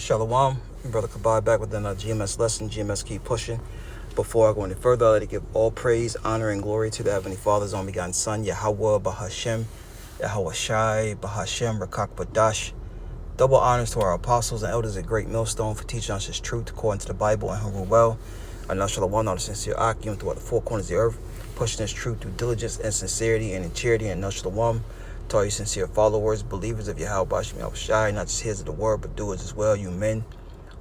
Shalom, Brother Kabai back with another GMS lesson. GMS keep pushing. Before I go any further, I'd like to give all praise, honor, and glory to the Heavenly Father's only begotten Son, Yahweh Bahashem, Yahweh Shai, Bahashem, Rakak Badash. Double honors to our apostles and elders at Great Millstone for teaching us His truth according to the Bible and who rule well. And now Shalom, not a sincere Akim throughout the four corners of the earth, pushing His truth through diligence and sincerity and in charity. And now Shalom to all you sincere followers, believers of Yahweh Bahashem, Yahweh Shai, not just hearers of the word, but doers as well, you men,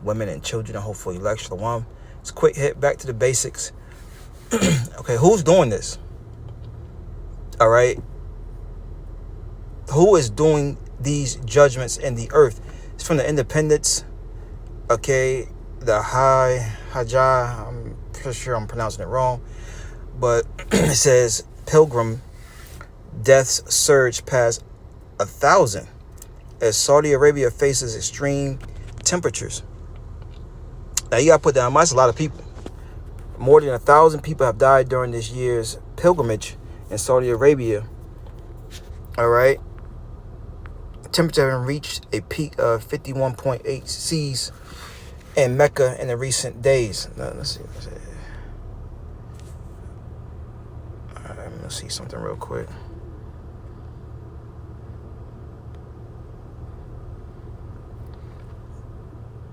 women, and children, and hopefully elect. Shalom. It's a quick hit back to the basics. Okay, who's doing this? All right. Who is doing these judgments in the earth? It's from the Independence. Okay, the Hajjah. I'm pretty sure I'm pronouncing it wrong, but it says pilgrim deaths surge past 1,000 as Saudi Arabia faces extreme temperatures. Now you gotta put that on. That's a lot of people. More than 1,000 people have died during this year's pilgrimage in Saudi Arabia. All right. Temperature having reached a peak of 51.8 C's in Mecca in the recent days. Now, let's see. All right, I'm gonna see something real quick.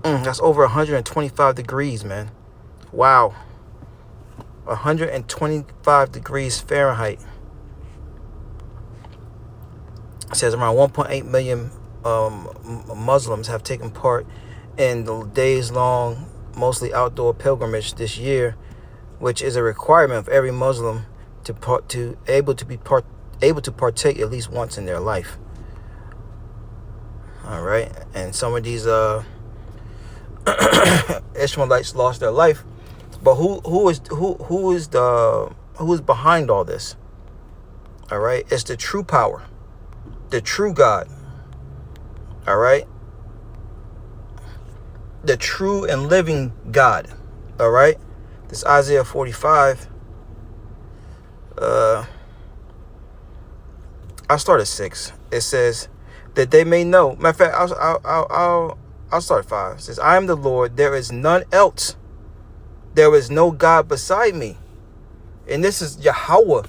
That's over 125 degrees, man. Wow. 125 degrees Fahrenheit. It says around 1.8 million Muslims have taken part in the days-long, mostly outdoor pilgrimage this year, which is a requirement of every Muslim to able to partake at least once in their life. All right, and some of these Ishmaelites lost their life, but who is behind all this? All right, it's the true power, the true God. All right, the true and living God. All right, this Isaiah 45. I'll start at 6. It says that they may know. Matter of fact, I'll start at 5. It says, I am the Lord, there is none else. There is no God beside me. And this is Yahweh,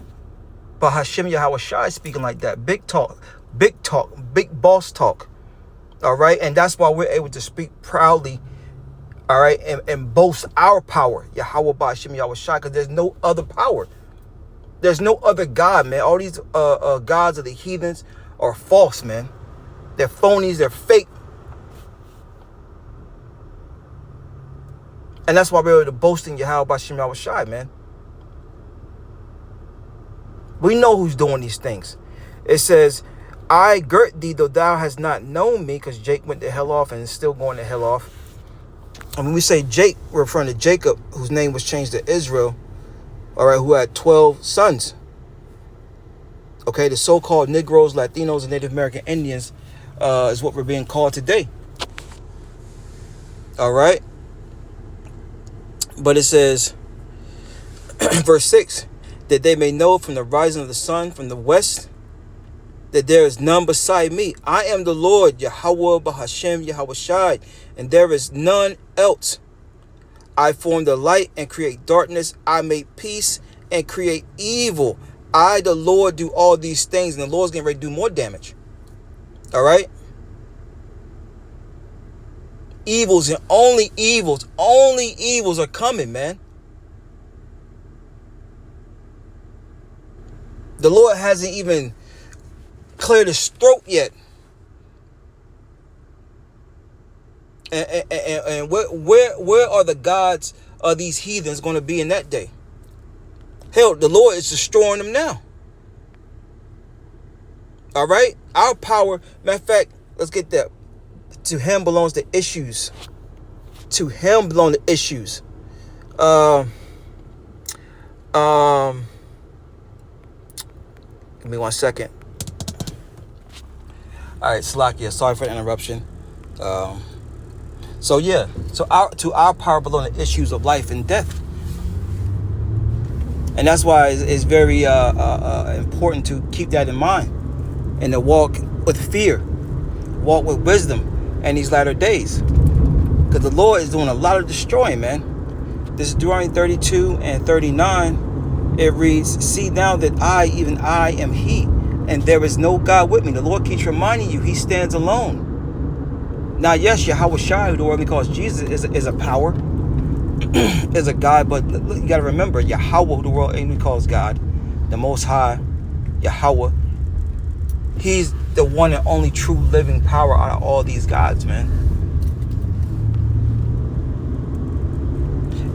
Bahashem Yahweh Shai speaking like that. Big talk, big boss talk. All right. And that's why we're able to speak proudly. All right. And boast our power. Yahweh Bahashem Yahweh Shai. Because there's no other power. There's no other God, man. All these gods of the heathens are false, man. They're phonies. They're fake. And that's why we're able to boast in Yahweh Bahashem Yahweh Shai, man. We know who's doing these things. It says, I girt thee, though thou hast not known me, because Jake went the hell off and is still going the hell off. And when we say Jake, we're referring to Jacob, whose name was changed to Israel, all right, who had 12 sons. Okay, the so-called Negroes, Latinos, and Native American Indians is what we're being called today. All right. But it says, verse 6, that they may know from the rising of the sun from the west that there is none beside me. I am the Lord, Yahweh Bahashem Yahweh Shai, and there is none else. I form the light and create darkness. I make peace and create evil. I, the Lord, do all these things, and the Lord's getting ready to do more damage. All right? Evils and only evils are coming, man. The Lord hasn't even cleared his throat yet. And where are the gods of these heathens going to be in that day? Hell, the Lord is destroying them now. All right? Our power, matter of fact, let's get that. To him belongs the issues. To him belong the issues. Give me 1 second. All right, Slakia, sorry for the interruption. So our power belong the issues of life and death. And that's why it's very important to keep that in mind and to walk with fear, walk with wisdom in these latter days. Because the Lord is doing a lot of destroying, man. This is Deuteronomy 32 and 39. It reads, see now that I, even I, am he, and there is no God with me. The Lord keeps reminding you he stands alone. Now, yes, Yahweh Shai, who the world calls Jesus, is a power, is a God, but you got to remember, Yahweh, who the world calls God, the Most High, Yahweh, he's the one and only true living power out of all these gods, man.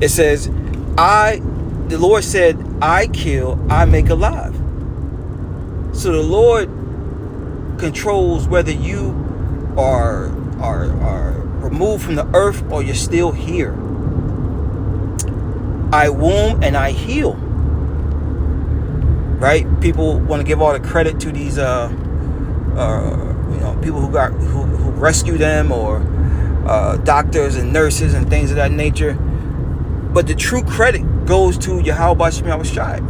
It says, the Lord said, I kill, I make alive. So the Lord controls whether you are removed from the earth or you're still here. I womb and I heal. Right? People want to give all the credit to these people who rescue them, or doctors and nurses and things of that nature. But the true credit goes to Yahweh B'Shem Yahweh Shai.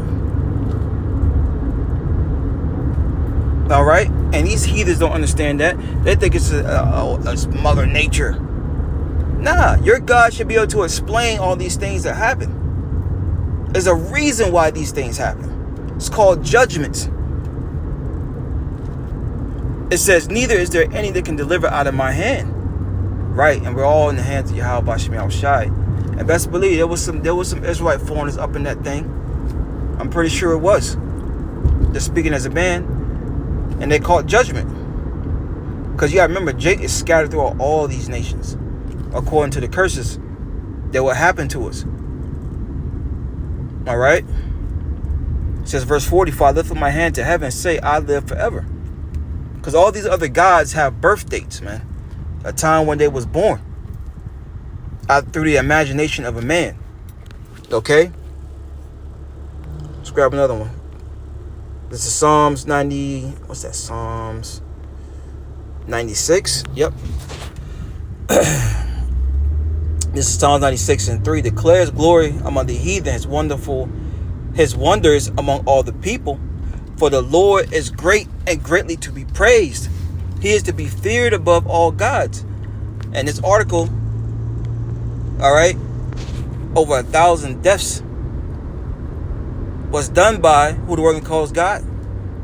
All right? And these heathens don't understand that. They think it's Mother Nature. Nah, your God should be able to explain all these things that happen. There's a reason why these things happen. It's called judgments. It says, neither is there any that can deliver out of my hand. Right? And we're all in the hands of Yahweh B'Shem Yahweh Shai. And best believe there was some Israelite foreigners up in that thing. I'm pretty sure it was. They're speaking as a man. And they called judgment. Because you gotta remember, Jake is scattered through all these nations, according to the curses that will happen to us. All right? It says, verse 40, for I lift up my hand to heaven and say, I live forever. Because all these other gods have birth dates, man. A time when they was born. Through the imagination of a man. Okay? Let's grab another one. This is Psalms 90. What's that? Psalms 96. Yep. This is Psalms 96 and 3. Declares glory among the heathen, his wonders among all the people. For the Lord is great and greatly to be praised. He is to be feared above all gods. And this article, all right, over 1,000 deaths was done by who the world calls God,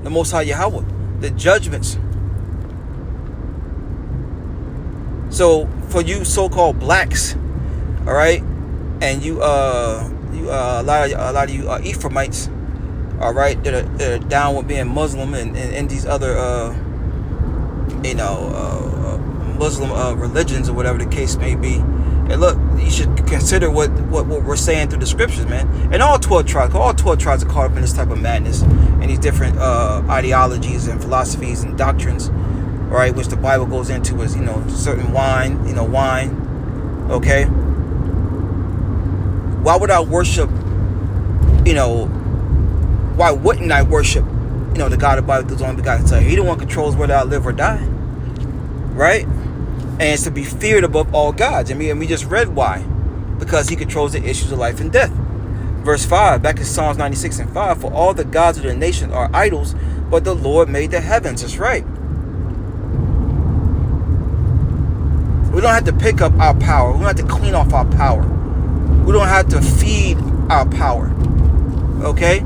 the Most High Yahweh, the judgments. So for you so-called blacks, all right, and a lot of you Ephraimites, all right, that are down with being Muslim and these other Muslim religions or whatever the case may be. And look, you should consider what we're saying through the scriptures, man. And all 12 tribes are caught up in this type of madness and these different ideologies and philosophies and doctrines, right? Which the Bible goes into as, certain wine, okay? Why would I worship, why wouldn't I worship, the God of the Bible, the only begotten Son? He the one controls whether I live or die, right? And it's to be feared above all gods. And we just read why. Because he controls the issues of life and death. Verse 5, back in Psalms 96 and 5, for all the gods of the nations are idols, but the Lord made the heavens. That's right. We don't have to pick up our power. We don't have to clean off our power. We don't have to feed our power. Okay?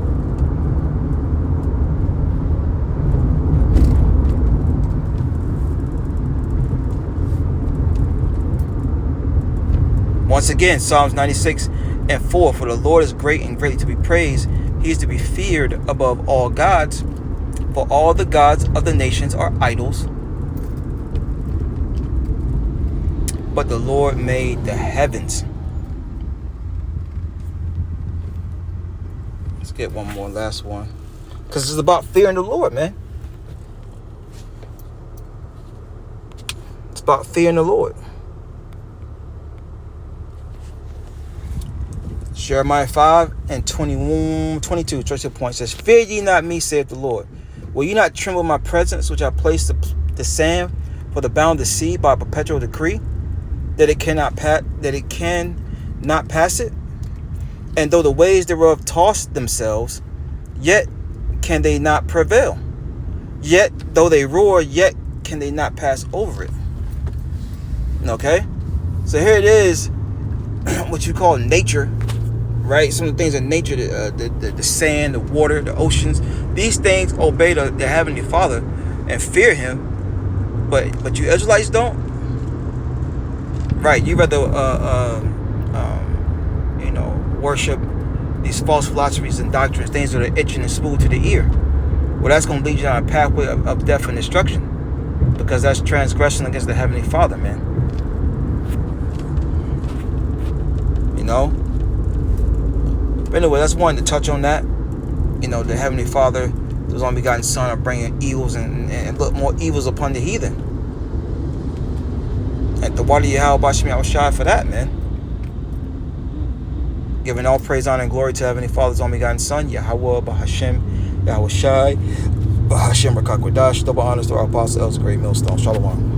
Once again, Psalms 96 and 4, for the Lord is great and greatly to be praised. He is to be feared above all gods. For all the gods of the nations are idols, but the Lord made the heavens. Let's get one more, last one. Because it's about fearing the Lord, man. It's about fearing the Lord. Jeremiah 5 and 22, church point says, fear ye not me, saith the Lord. Will you not tremble in my presence, which I placed the sand for the bound of the sea by a perpetual decree, that it cannot pass it? And though the waves thereof toss themselves, yet can they not prevail. Yet though they roar, yet can they not pass over it. Okay? So here it is, what you call nature, right? Some of the things in nature, the sand, the water, the oceans, these things obey the Heavenly Father and fear Him, but you Israelites don't, right? You rather worship these false philosophies and doctrines, things that are itching and smooth to the ear. Well, that's going to lead you on a pathway of death and destruction, because that's transgression against the Heavenly Father, man. But anyway, that's one to touch on that. The Heavenly Father, His only begotten Son, are bringing evils and look more evils upon the heathen. And the water Yahweh Bashmi, I was shy for that, man. Giving all praise, honor, and glory to Heavenly Father's only begotten Son, Yahweh Bahashem, Yahweh Shai, Bahashem Rakakwadash. Double honors to our apostle, Elder Great Millstone. Shalom.